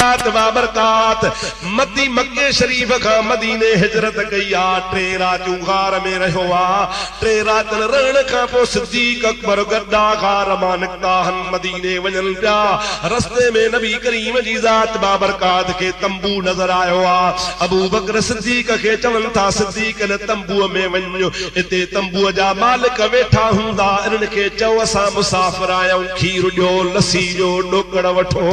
बाबरकात मदी मक्के शरीफ का मदीने हिजरत कई आ 3 रातूं गार में रहो आ 3 रातन रहण का पो सिद्दीक अकबर गड्डा गार मां निकता हन मदीने वजन पिया रस्ते में नबी करीम जी ज़ात बाबरकात के तंबू नजर आयो आ अबू बकर सिद्दीक के चवन था सिद्दीक ने तंबू में वञो इते तंबू जा मालिक वेठा हुंदा इन्हनि के चओ असां मुसाफ़िर आहियूं खीर ॾियो लस्सी जो ॾोकड़ वठो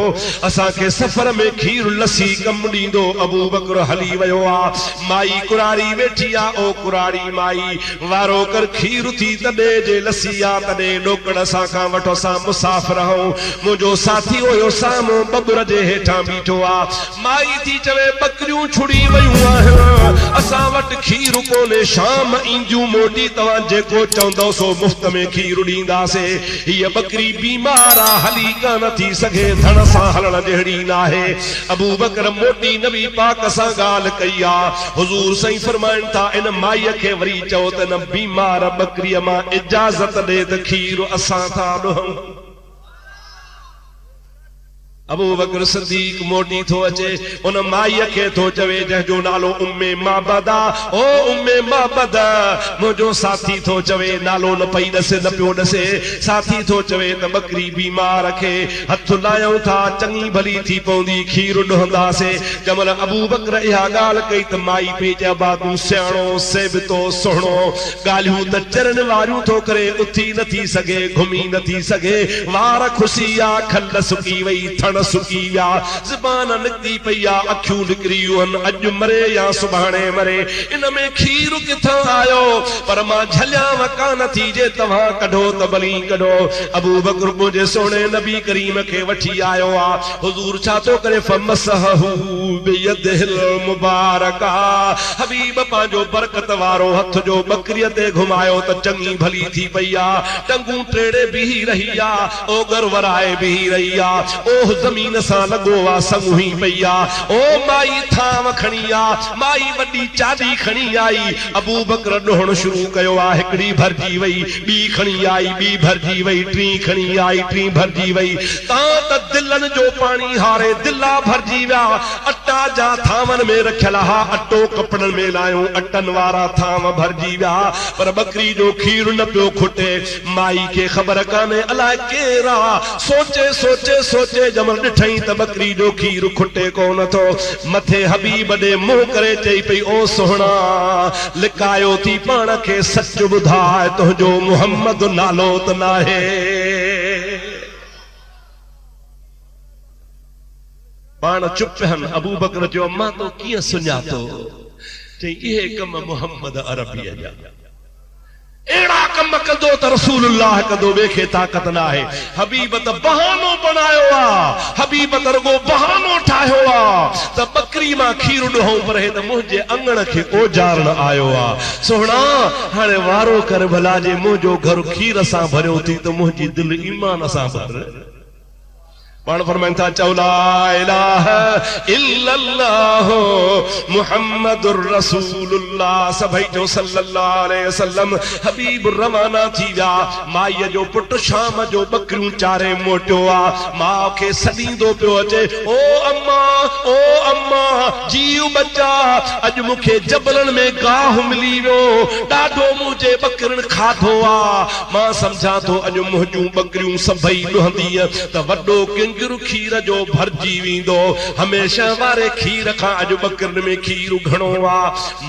असां के सफर में खीर लस्सी कम ॾींदो अबू बकर हली वियो आ माई कुरारी वेठी आ ओ कुरारी माई वारो कर खीर थी तॾे जे लस्सी आ तॾे ॾोकड़ असां खां वठो असां मुसाफ़िर आहियूं मुंहिंजो साथी हुयो साम्हूं बबुर जे हेठां बीठो आ माई थी चवे बकरियूं छुड़ी वयूं आहिनि असां वटि खीर कोन्हे शाम ईंदियूं मोटी तव्हां जेको चवंदो सो मुफ्त में खीर ॾींदासीं हीअ बकरी बीमार आ हली कान थी सघे धड़ सां हलण जहिड़ी नाहे अबू बकर मोटी नबी पाक सां ॻाल्हि कई आ हुजूर सही फरमाइनि था इन माईअ खे वरी चओ त न बीमार बकरीअ मां इजाज़त ॾे त खीर असां था ॾोऊं अबू बकर सिद्दीक मोटी थो अचे उन माईअ खे थो चवे जंहिंजो नालो उम्मे माबद आ ओ उम्मे माबद मुंहिंजो साथी थो चवे नालो न पई ॾसे न पियो ॾसे साथी थो चवे त बकरी बीमार खे हथ लायूं था चङी भली थी पवंदी खीर ॾोहंदासीं जंहिंमहिल अबू बकर इहा ॻाल्हि कई त माई पई चए अबा तूं सियाणो सेबितो सुहिणो ॻाल्हियूं त चरण वारियूं थो करे उथी नथी सघे घुमी नथी सघे वार खुसी आ खल सुकी वई थण सुकी विया ज़बान निकती पई आ अखियूं निकिरियूं आहिनि अॼु मरे या सुभाणे मरे इन में खीर किथां आयो पर मां झलियांव कान थी जे तव्हां कढो त भली कढो अबू बकर मुंहिंजे सोणे नबी करीम खे वठी आयो आ हुजूर छा थो करे फमसहू बियदिल मुबारका हबीब पंहिंजो बरकत वारो हथ जो बकरीअ ते घुमायो त चङी भली थी पई आ टंगूं टेड़े बीही रही आ ओगर वराए बीही रही आ ओह ज़मीन सां लॻो आ संग ही पई आ ओ माई थाम खणी आ माई वॾी चादी खणी आई अबू बकर ॾोहण शुरू कयो आ हिकड़ी भरजी वई ॿी खणी आई ॿी भरजी वई टी खणी आई टी भरजी वई तां त दिलनि जो पाणी हारे दिला भरजी विया अटा जा थामन में रखियल हा अटो कपड़न में लायूं अटन वारा थाम भरजी विया पर बकरी जो खीर न पियो खुटे माई के ख़बर काने अलाए केर आ सोचे सोचे सोचे जमल ॾिठई त बकरी जो खीर खुटे कोन थो मथे हबीब ॾे मुंह करे चई पई ओ सोहणा लिकायो थी पाण खे सच ॿुधाए तुंहिंजो मुहम्मद नालो त नाहे पाण चुप आहिनि अबू बकर जो मां तो कीअं सुञातो चई इहे कम मुहम्मद अरबीअ जा एड़ा कम कंदो त रसूलुल्लाह कंदो ॿिए खे ताक़त न आहे हबीब त बहानो बनायो आ हबीब त रुगो बहानो ठाहियो आ त बकरी मां खीर ॾोहूं पर हे त मुंहिंजे अंगण खे ओजारण आयो आ सोहणा हाणे वारो कर भला जे मुंहिंजो घर खीर सां भरियो थी त मुंहिंजी दिलि ईमान सां भर पाण फरमाइनि था चओ ला इलाहा इल्लल्लाह मुहम्मदुर रसूलुल्लाह सभई जो सल्लल्लाहु अलैहि वसल्लम हबीब रवाना थी विया माईअ जो पुट शाम जो बकरियूं चारे मोटियो आ मां खे सॾींदो पियो अचे ओ अम्मा जीव बचा अॼु मूंखे जबलनि में गाह मिली वियो ॾाढो मुंहिंजे बकरियुनि खाधो आ मां सम्झां थो अॼु मुंहिंजूं बकरियूं सभई ॾुहंदीअ त वॾो खीर जो भरजी वेंदो हमेशा वारे खीर खां अॼु बकरियुनि में खीर घणो आ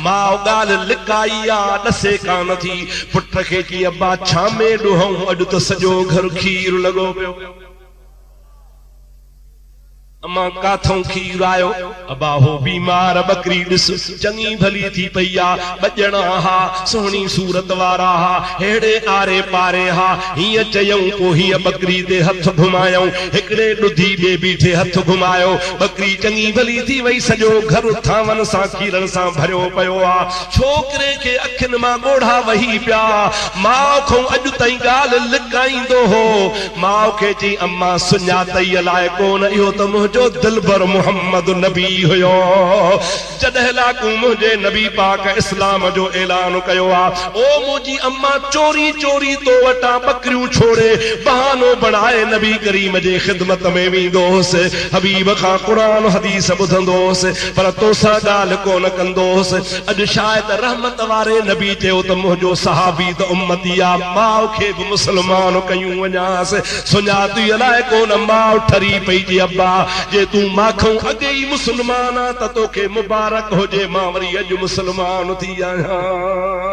मां ॻाल्हि लिकाई आ ॾसे कान थी पुट खे कीअं अब्बा छामे ॾुहूं अॼु त सॼो घर खीर लॻो पियो अम्मा काथों खीर आयो अबा हो बीमार बकरी ॾिस चङी भली थी पई आ ॿजणा हा सोहणी सूरत वारा हा हेड़े आरे पारे हा हीअं चयऊं पोइ हीअ बकरी ते हथ घुमायूं हिकिड़े ॾुधी ॿिए बीठे हथ घुमायो बकरी चङी भली थी वई सॼो घर थावन सां खीरन सां भरियो पियो आ छोकिरे खे अखियुनि मां ॻोढ़ा वही पिया माउ खां अॼु ताईं ॻाल्हि लिकाईंदो हो माउ खे चई अम्मा सुञातई अलाए कोन इहो त मुझो दिलबर मोहम्मद नबी हुयो जॾहिं लाकू मुझे नबी पाक इस्लाम जो ऐलान कयो आ ओ मुझी अम्मा चोरी चोरी तो वटा बकरियूं छोड़े बहानो बनाए नबी करीम जे खिदमत में वेंदोस हबीब खां कुरान हदीस ॿुधंदोस पर तोसां ॻाल्हि कोन कंदोस अॼु शायद रहमत वारे नबी चयो त मुंहिंजो सहाबी त उम्मती आ माउ खे बि मुस्लमान कयूं वञास सुञाती अलाए कोन माउ ठरी पई जे अब्बा जे तूं माखूं अॻे ई मुस्लमान आ त तोखे मुबारक हुजे मां वरी अॼु मुस्लमान थी आहियां